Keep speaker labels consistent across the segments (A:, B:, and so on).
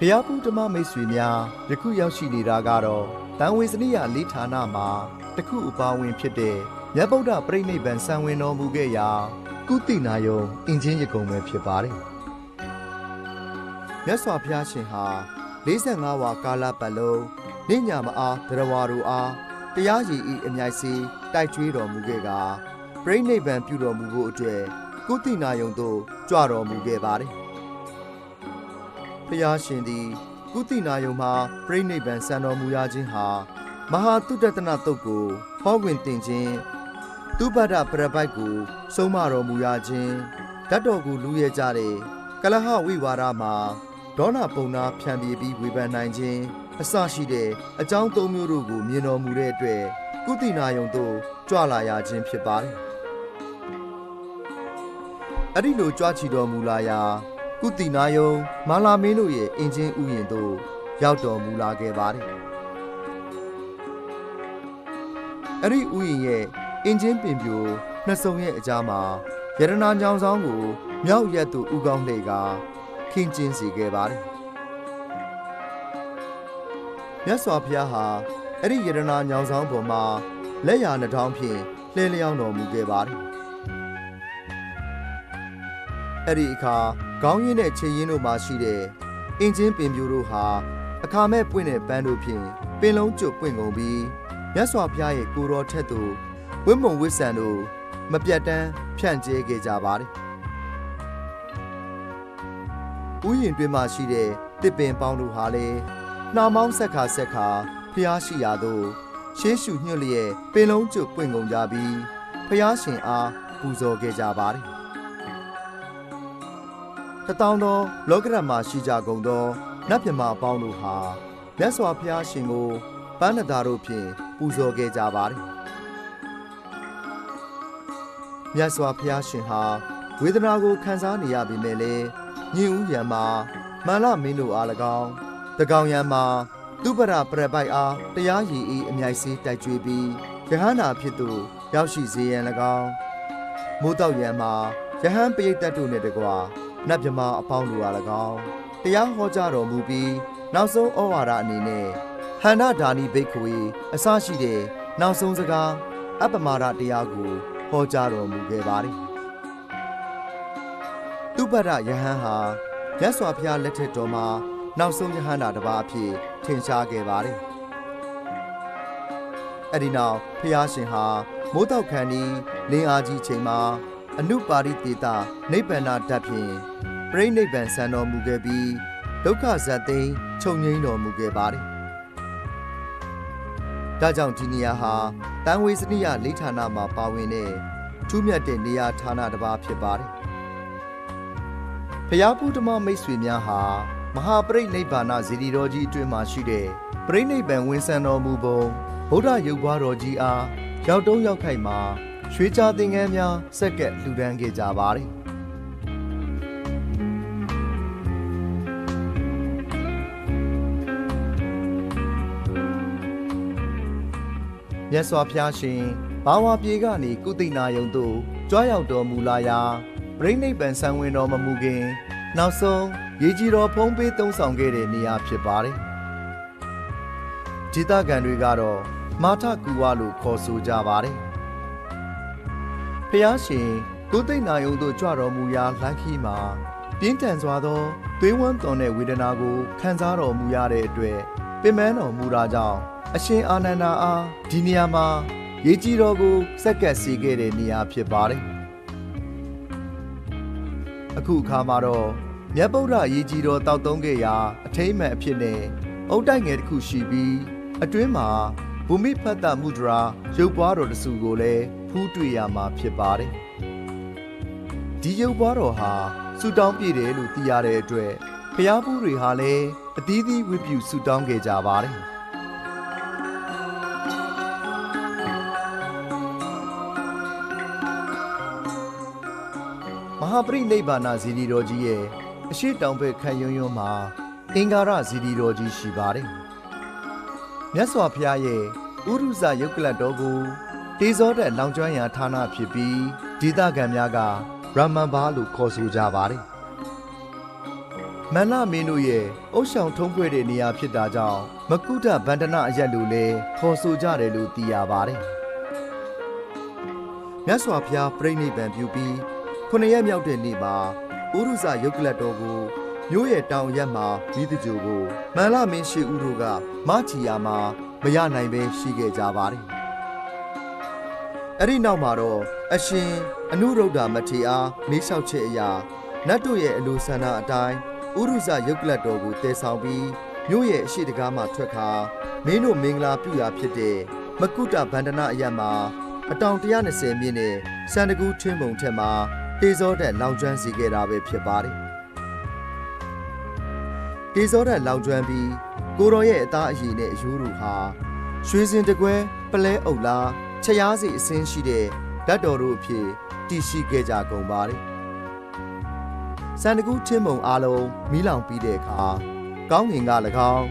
A: ဖျားပူဓမ္မမိတ်ဆွေများယခုရောက်ရှိနေတာကတော့တန်ဝေစနိယလေးဌာနမှာတခုအပါဝင်ဖြစ်တဲ့မြတ်ဗုဒ္ဓပြိဋိနိဗ္ဗာန်ဆံဝင်တော်မူခဲ့ရာကုသိနာယုံအင်ချင်းရကုံပဲဖြစ်ပါတယ်မြတ်စွာဘုရားရှင်ဟာ45ဝါကာလပတ်လုံးနေညမအားတရားဝါတို့အားတရားရည်ဤအမြိုက်စီတိုက်ကျွေးတော်မူခဲ့ကပြိဋိနိဗ္ဗာန်ပြုတော်မူဖို့အတွက်ကုသိနာယုံသို့ကြွတော်မူခဲ့ပါတယ်ဘုရားရှင်သည်ကုသိနာယုံမှာပြိဋိနိဗ္ဗာန်ဆံတော်မူရခြင်းဟာမဟာတုတ္တတနာတုတ်ကိုဟောဝင်တင်ခြင်းသူပဒ္ဒပရပိုက်ကိုဆုံးမတော်မူရခြင်းဓာတ်တော်ကိုလူရဲကြတဲ့ကလဟဝိဝါဒမှာဒေါနပုံနာဖြန့်ပြေးပြီးဝေဖန်နိုင်ခြင်းအစရှိတဲ့အကြောင်း၃မျိုးတို့ကိုမြင်တော်မူတဲ့အတွက်ကုသိနာယုံသို့ကြွလာရခြင်းဖြစ်ပါတယ်အဲ့ဒီလိုကြွချီတော်မူလာရာကုသိနာယုံမာလာမင်းတို့ရဲ့အင်ချင်းဥယျာဉ်သို့ရောက်တော်မူလာခဲ့ပါတယ်အဲ့ဒီဥယျာဉ်ရဲ့အင်ချင်းပင်ပြိုနှစ်စုံရဲ့အကြားမှာယရနာညောင်ဆောင်ကိုမြောက်ရက်သို့ဥကောင်းလှည့်ကခင်းကျင်းစေခဲ့ပါတယ်မြတ်စွာဘုရားဟာအဲ့ဒီယရနာညောင်ဆောင်ပေါ်မှာလက်ရာနှထောင်းဖြင့်လှဲလျောင်းတော်မူခဲ့ပါတယ်အဲ့ဒီအခါခေါင်းရင်းနဲ့ခြေရင်းတို့မှာရှိတဲ့အင်ချင်းပင်ပြိုတို့ဟာအခါမဲ့ပွင့်တဲ့ပန်းတို့ဖြင့်ပင်လုံးကျွတ်ပွင့်ကုန်ပြီးမြတ်စွာဘုရားရဲ့ကိုယ်တော်ထက်သို့ဝိမုံဝိဆန်တို့မပြတ်တမ်းဖြန့်ကျဲခဲ့ကြပါတယ်ဥယျာဉ်တွင်မှရှိတဲ့တစ်ပင်ပေါင်းတို့ဟာလည်းနှာမောင်းဆက်ခါဖျားရှိရာသို့ရှေးရှုညွှတ်လျက်ပင်လုံးကျွတ်ပွင့်ကုန်ကြပြီးဖျားရှင်အားပူဇော်ခဲ့ကြပါတယ်တတောင်းသောလောကရမှာရှိကြကုန်သောနတ်မြမအပေါင်းတို့ဟာမြတ်စွာဘုရားရှင်ကိုပန်းနတာတို့ဖြင့်ပူဇော်ခဲ့ကြပါတယ်မြတ်စွာဘုရားရှင်ဟာဝေဒနာကိုခံစားနေရပေမဲ့လည်းညင်ဦးရံမှာမန္လမင်းတို့အား၎င်းတကောင်ရံမှာသူပရပရပိုက်အားတရားရည်ဤအမြိုက်စီးတိုက်ကျွေးပြီးယဟန္တာဖြစ်သူရောက်ရှိစေရန်၎င်းမိုးတောက်ရံမှာယဟန်ပရိသတ်တို့နှင့်တကွာနတ်မြမအပေါင်းတို့အား၎င်းတရားဟောကြားတော်မူပြီးနောက်ဆုံးဩဝါဒအနေနဲ့ဟန္တာဒါနိဘိက္ခဝေအစရှိတဲ့နောက်ဆုံးစကားအပ္ပမာဒတရားကိုဟောကြားတော်မူခဲ့ပါတယ်သူပဒယဟန်ဟာမြတ်စွာဘုရားလက်ထက်တော်မှာနောက်ဆုံးယဟန္တာတစ်ပါးအဖြစ်ထင်ရှားခဲ့ပါတယ်အဲ့ဒီနောက်ဘုရားရှင်ဟာမိုးတောက်ခန်းဤလင်းအားကြီးချိန်မှာအနုပါရိတေတနိဗ္ဗာန်ဓာတ်ဖြင့်ပြိဋိနိဗ္ဗာန်ဆံတော်မူခဲ့ပြီးဒုက္ခဇတ်သိမ်းချုပ်ငြိမ်းတော်မူခဲ့ပါတယ်။ဒါကြောင့်ဒီနေရာဟာတန်ဝေစနိယလေးဌာနမှာပါဝင်တဲ့ထူးမြတ်တဲ့နေရာဌာနတစ်ပါးဖြစ်ပါတယ်။ဘုရားပုဓ္ဓမမိတ်ဆွေများဟာမဟာပရိနိဗ္ဗာန်ဇီတိတော်ကြီးအတွင်းမှာရှိတဲ့ပြိဋိနိဗ္ဗာန်ဝင်ဆံတော်မူပုံဗုဒ္ဓရုပ်ပွားတော်ကြီးအားရောက်တုံးရောက်ခိုက်မှာရွှေကြာသင်္ကန်းများဆက်ကပ်လှူဒန်းခဲ့ကြပါတယ်မြတ်စွာဘုရားရှင်ဘာဝပြေကနေကုသိနာယုံသို့ကြွားရောက်တော်မူလာရာပြိဋိနိဗ္ဗာန်ဆံဝင်တော်မမူခင်နောက်ဆုံးရေကြီးတော်ဖုံးပေးသုံးဆောင်ခဲ့တဲ့နေရာဖြစ်ပါတယ်ဒေသခံတွေကတော့မာထကူဝလို့ခေါ်ဆိုကြပါတယ်ဖျားရှင်ကုသိနာယုံသို့ကြွတော်မူရာလမ်းခီးမှာပြင်းထန်စွာသောသွေးဝမ်းသွန်တဲ့ဝေဒနာကိုခံစားတော်မူရတဲ့အတွက်ပင်ပန်းတော်မူတာကြောင့်အရှင်အာနန္ဒာအားဒီနေရာမှာရေကြီးတော်ကိုဆက်ကပ်စေခဲ့တဲ့နေရာဖြစ်ပါတယ်အခုအခါမှာတော့မြတ်ဗုဒ္ဓရေကြီးတော်တောက်သုံးခဲ့ရာအထိမ့်မဲ့အဖြစ်နဲ့အုတ်တိုက်ငယ်တစ်ခုရှိပြီးအတွင်းမှာဘူမိဖတ်တမုဒရာရုပ်ပွားတော်တစုကိုလည်းဖူးတွေ့ရမှာဖြစ်ပါတယ်။ဒီရုပ်ပွားတော်ဟာဆူတောင်းပြည့်တယ်လို့သိရတဲ့အတွက်ဘုရားဖူးတွေဟာလည်းအသီးသီးဝတ်ပြုဆူတောင်းခဲ့ကြပါတယ်။မဟာပရိနိဗ္ဗာန်ဇီတိတော်ကြီးရဲ့အရှိတောင်ဘက်ခန့်ယွန်းမှာအင်္ဂါရဇီတိတော်ကြီးရှိပါတယ်။မြတ်စွာဘုရားရဲ့ဥရုဇယုတ်ကလတ်တော်ကိုတေဇောတဲ့လောင်ကျွမ်းရာဌာနဖြစ်ပြီးဒေသခံများကရမန်ဘာလို့ခေါ်ဆိုကြပါတယ်။ မန္လမင်းတို့ရဲ့အုတ်ဆောင်ထုံးဖွဲ့တဲ့နေရာဖြစ်တာကြောင့်မကုဒဗန္ဒနာအရက်လို့လည်းခေါ်ဆိုကြတယ်လို့သိရပါတယ်မြတ်စွာဘုရားပြိဋိဘံပြုပြီး9ရက်မြောက်တဲ့နေ့မှာဥရုဇယုတ်ကလတ်တော်ကိုမြို့ရဲ့တောင်ရက်မှာမိသူကြိုကိုမန္လမင်းရှိဦးတို့ကမချီယာမှာမရနိုင်ပဲရှိခဲ့ကြပါတယ်အဲ့ဒီနောက်မှာတော့အရှင်အနုရုဒ္ဓမထေရအားမေးလျှောက်ချက်အရာနတ်တို့ရဲ့အလိုဆန္ဒအတိုင်းဥရုဇယုတ်ကလတ်တော်ကိုတည်ဆောင်ပြီးမြို့ရဲ့အရှိတကားမှထွက်ခါမင်းတို့မင်္ဂလာပြုရာဖြစ်တဲ့မကုတဗန္ဒနာအရက်မှာအတောင်120မြင့်နဲ့စန္ဒကူးထင်းပုံထက်မှာတေဇောတက်လောင်ကျွမ်းစေခဲ့တာပဲဖြစ်ပါတယ်တေဇောတက်လောင်ကျွမ်းပြီးကိုတော်ရဲ့အသားအရည်နဲ့အယိုးတို့ဟာရွှေစင်တကွဲပလဲအုပ်လားချရားစီအစင်းရှိတဲ့ဓာတ်တော်တို့အဖြစ်တည်ရှိခဲ့ကြကုန်ပါတယ်စန္ဒကူးထင်းပုံအားလုံးမီးလောင်ပြီးတဲ့အခါကောင်းငင်က၎င်း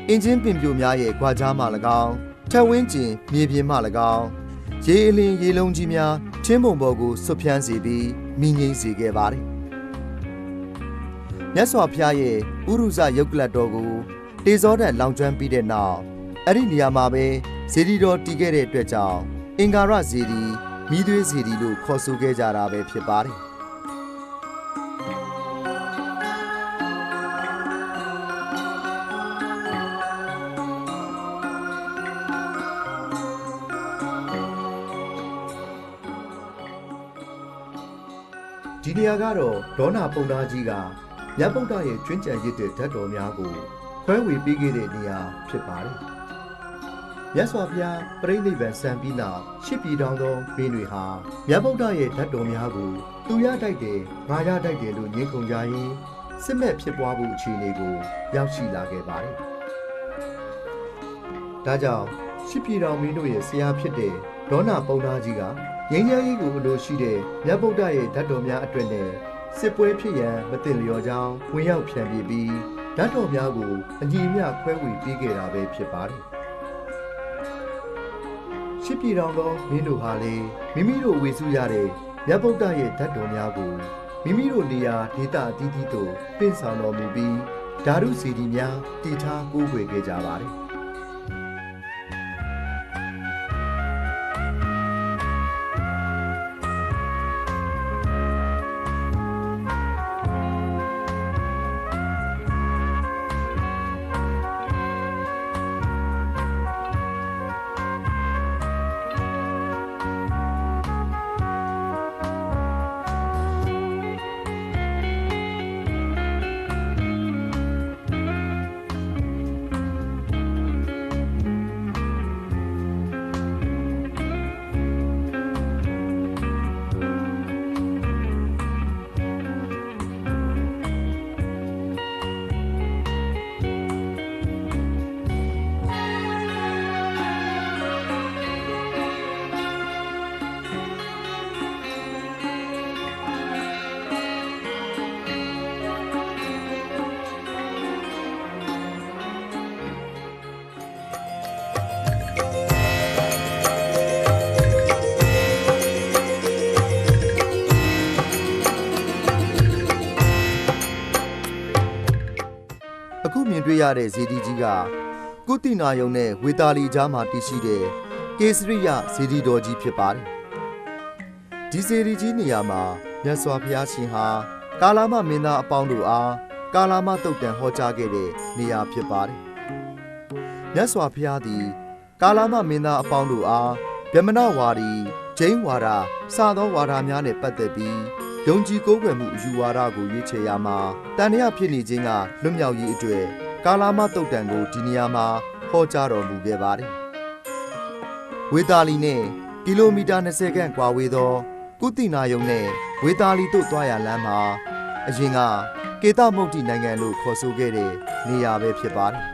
A: အင်ဂျင်ပင်ပြိုများရဲ့ခွာကြားမှ၎င်းထက်ဝင်းကျင်မြေပြင်မှ၎င်းရေအလင်းရေလုံးကြီးများထင်းပုံပေါ်ကိုဆွတ်ဖြန်းစေပြီးမိငိမ့်စေခဲ့ပါတယ်မြတ်စွာဘုရားရဲ့ဥရုဇယုတ်ကလတ်တော်ကိုတေဇောတက်လောင်ကျွမ်းပြီးတဲ့နောက်အဲ့ဒီနေရာမှာပဲဇေဒီတော်တည်ခဲ့တဲ့အတွက်ကြောင့်အင်္ဂါရဇေဒီမိသွေးဇေဒီလို့ခေါ်ဆိုခဲ့ကြတာပဲဖြစ်ပါတယ်ဒီနေရာကတော့ဒေါနာပုံသားကြီးကမြတ်ဗုဒ္ဓရဲ့ကျွမ်းကျင်ရစ်တဲ့ဓာတ်တော်များကိုခွဲဝေပေးခဲ့တဲ့နေရာဖြစ်ပါတယ်။မြတ်စွာဘုရားပြိဋိဘံစံပြီးနောက်ရှစ်ပြည်တောင်သောမင်းတွေဟာမြတ်ဗုဒ္ဓရဲ့ဓာတ်တော်များကိုသူရတိုက်တယ်၊ငါရတိုက်တယ်လို့ညှင်းခုန်ကြရင်စစ်မဲ့ဖြစ်ပွားမှုအခြေအနေကိုရောက်ရှိလာခဲ့ပါတယ်။ဒါကြောင့်ရှစ်ပြည်တောင်မင်းတို့ရဲ့ဆရာဖြစ်တဲ့ဒေါနာပုံသားကြီးကငင်းချမ်းကြီးကိုအလိုရှိတဲ့မြတ်ဗုဒ္ဓရဲ့ဓာတ်တော်များအတွက်နဲ့စစ်ပွဲဖြစ်ရန်မသင့်လျော်ကြောင်းဝင်ရောက်ဖြန့်ပြပြီးဓာတ်တော်များကိုအညီအမျှခွဲဝေပေးခဲ့တာပဲဖြစ်ပါတယ်။ရှစ်ပြည်တော်သောမင်းတို့ဟာလေမိမိတို့ဝေစုရတဲ့မြတ်ဗုဒ္ဓရဲ့ဓာတ်တော်များကိုမိမိတို့နေရာဒေသအသီးသီးသို့ပင့်ဆောင်တော်မူပြီးဓာတုစီဒီများတည်ထားကိုးကွယ်ခဲ့ကြပါတယ်။အခုမြင်တွေ့ရတဲ့ဇေဒီကြီးကကုတိနာယုံနဲ့ဝေတာလီကြားမှာတည်ရှိတဲ့ကေစရိယဇေဒီတော်ကြီးဖြစ်ပါတယ်။ဒီဇေဒီကြီးနေရာမှာမြတ်စွာဘုရားရှင်ဟာကာလာမမင်းသားအပေါင်းတို့အားကာလာမတုတ်တန်ဟောကြားခဲ့တဲ့နေရာဖြစ်ပါတယ်။မြတ်စွာဘုရားသည်ကာလာမမင်းသားအပေါင်းတို့အားဗြဟ္မဏဝါဒီဂျိန်းဝါဒစသောဝါဒများနဲ့ပတ်သက်ပြီးယုံကြည်ကိုးကွယ်မှုအယူဝါဒကိုရွေးချယ်ရမှာတန်တရားဖြစ်နေခြင်းကလွတ်မြောက်ရေးအတွက်ကာလာမတုတ်တန်ကိုဒီနေရာမှာဟောကြားတော်မူခဲ့ပါတယ်။ဝေတာလီနဲ့ကီလိုမီတာ20ခန့်ကွာဝေးသောကုတိနာယုံနဲ့ဝေတာလီတို့သွားရလမ်းမှာအရင်ကကေသမုတ်တိနိုင်ငံလို့ခေါ်ဆိုခဲ့တဲ့နေရာပဲဖြစ်ပါတယ်။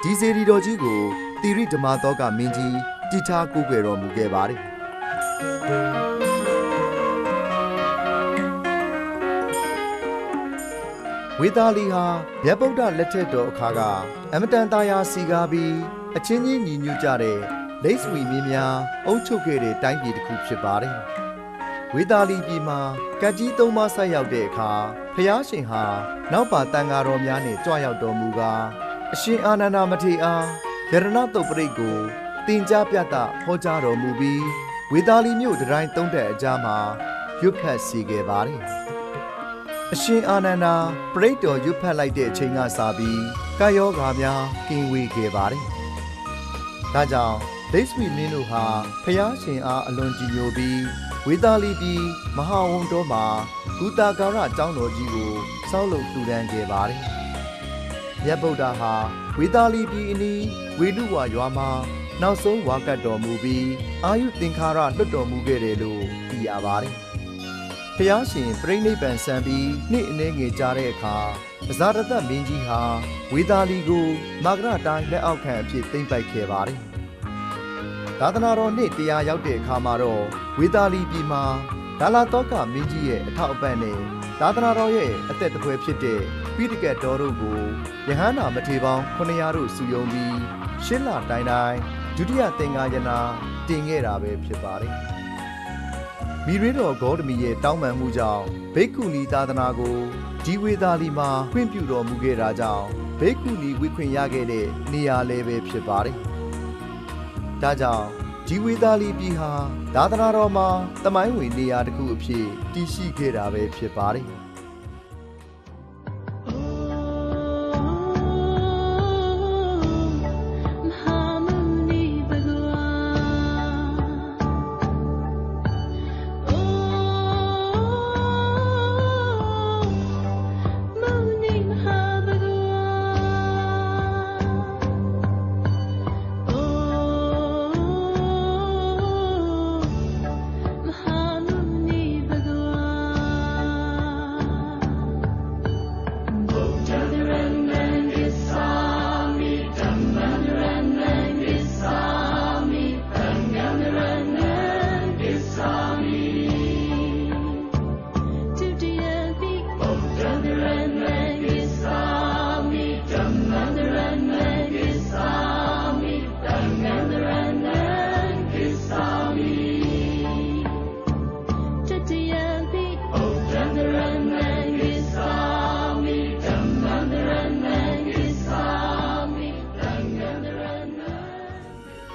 A: ဒီဇေဒီတော်ကြီးကိုတိရိဓမ္မသောကမင်းကြီးတည်ထားကိုးကွယ်တော်မူခဲ့ပါတယ်။ဝေတာလီဟာမြတ်ဗုဒ္ဓလက်ထက်တော်အခါကအမတန်သားယာစီကားပြီးအချင်းချင်းညီညွတ်ကြတဲ့လိပ်ဆွေမင်းများအုပ်ချုပ်ခဲ့တဲ့တိုင်းပြည်တစ်ခုဖြစ်ပါတယ်။ ဝေသာလီပြည်မှာကတ်ကြီးသုံးပါးဆက်ရောက်တဲ့အခါဖျားရှင်ဟာနောက်ပါတန်ဃာတော်များနဲ့ကြွရောက်တော်မူကားအရှင်အာနန္ဒမထေရအားယရဏတုတ်ပရိတ်ကိုတင်ကြားပြသဟောကြားတော်မူပြီးဝေသာလီမြို့တိုင်းသုံးတဲ့အကြားမှာရွတ်ဖတ်စီခဲ့ပါတယ်။အရှင်အာနန္ဒာပရိတ်တော်ရွတ်ဖတ်လိုက်တဲ့အချိန်ကစပြီးကာယောဂါများကင်းဝေးခဲ့ပါတယ်။ဒါကြောင့်ဒိဋ္ဌိမင်းတို့ဟာဖျားရှင်အားအလွန်ကြည်ညိုပြီးဝေသာလီပြည်မဟာဝံတော်မှာဂူတာကာရအကြောင်းတော်ကြီးကိုစောက်လုပ်ထူထမ်းခဲ့ပါတယ်။မြတ်ဗုဒ္ဓဟာဝေသာလီပြည်အနီးဝေလူဝါရွာမှာနောက်ဆုံးဝါကတ်တော်မူပြီးအာယုသင်္ခါရလွတ်တော်မူခဲ့တယ်လို့သိရပါတယ်။ဖျားရှင်ပြိဋိဘံဆံပြီးနှစ်အနည်းငယ်ကြာတဲ့အခါပဇာရတမင်းကြီးဟာဝေသာလီကိုမာဂရတိုင်းလက်အောက်ခံအဖြစ်သိမ်းပိုက်ခဲ့ပါတယ်။သာသနာတော်နှစ်တရားရောက်တဲ့အခါမှာတော့ဝေသာလီပြည်မှာဒါလာတောကမင်းကြီးရဲ့အထောက်အပံ့နဲ့သာသနာတော်ရဲ့အသက်တပွဲဖြစ်တဲ့ပိဋကတ်တော်တို့ကိုယဟန္တာမထေရပေါင်း900တို့စုယုံပြီးရှင်းလာတိုင်းဒုတိယသင်္ဃာယနာတင်ခဲ့တာပဲဖြစ်ပါတယ်။မိရွေးတော်ဂေါတမီရဲ့တောင်းပန်မှုကြောင့်ဘိက္ခုနီသာသနာကိုဒီဝေသာလီမှာခွင့်ပြုတော်မူခဲ့တာကြောင့်ဘိက္ခုနီဝိခွင့်ရခဲ့တဲ့နေရာလည်းပဲဖြစ်ပါတယ်။ဒါကြောင့်ဒီဝေသာလီပြည်ဟာသာသနာတော်မှာသမိုင်းဝင်နေရာတစ်ခုအဖြစ်တည်ရှိခဲ့တာပဲဖြစ်ပါတယ်။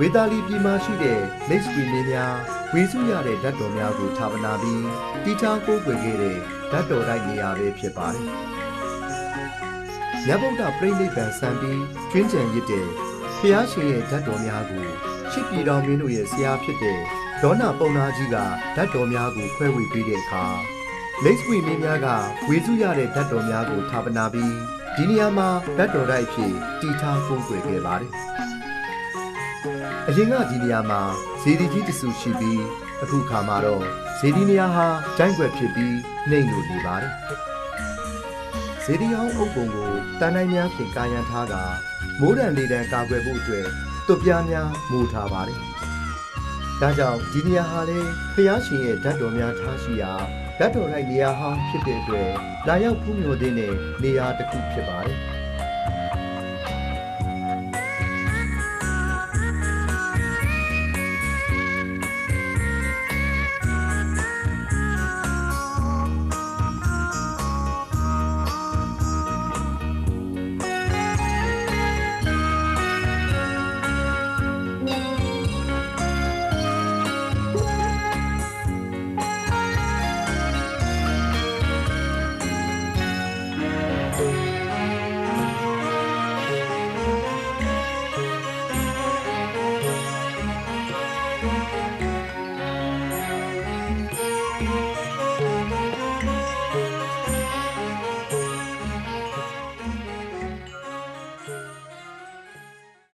A: ဝေသာလီပြည်မှာရှိတဲ့လက်စပီမင်းများဝေစုရတဲ့ဓာတ်တော်များကိုဌာပနာပြီးတီချောင်းကိုးကွယ်ခဲ့တဲ့ဓာတ်တော်တိုက်နေရာပဲဖြစ်ပါတယ်။မြတ်ဗုဒ္ဓပြိဋိဘံဆံပြီးကျွင်းကြံရစ်တဲ့ဖျားရှင်ရဲ့ဓာတ်တော်များကိုရှစ်ပြည်တော်မင်းတို့ရဲ့ဆရာဖြစ်တဲ့ဒေါနာပုံနာကြီးကဓာတ်တော်များကိုခွဲဝေပေးတဲ့အခါလက်စပီမင်းများကဝေစုရတဲ့ဓာတ်တော်များကိုဌာပနာပြီးဒီနေရာမှာဓာတ်တော်တိုက်ဖြစ်တီထားကိုးကွယ်ခဲ့ပါတယ်။အရင်ကဒီနေရာမှာဇေဒီကြီးတဆူရှိပြီးအခုခါမှာတော့ဇေဒီနေရာဟာကျိုင်းွက်ဖြစ်ပြီးနှိမ့်လို့နေပါတယ်။ဇေဒီအောင်အုပ်ပုံကိုတန်တိုင်းများဖြင့်ကာယံထားကမိုးတံလေတံကာကွယ်ဖို့အတွက်သွပ်ပြားများမိုးထားပါတယ်။ဒါကြောင့်ဒီနေရာဟာလည်းဖျားရှင်ရဲ့ဓာတ်တော်များထားရှိရာဓာတ်တော်လိုက်နေရာဟာဖြစ်တဲ့အတွက်လာရောက်ဖူးမြော်တဲ့နေရာတစ်ခုဖြစ်ပါတယ်။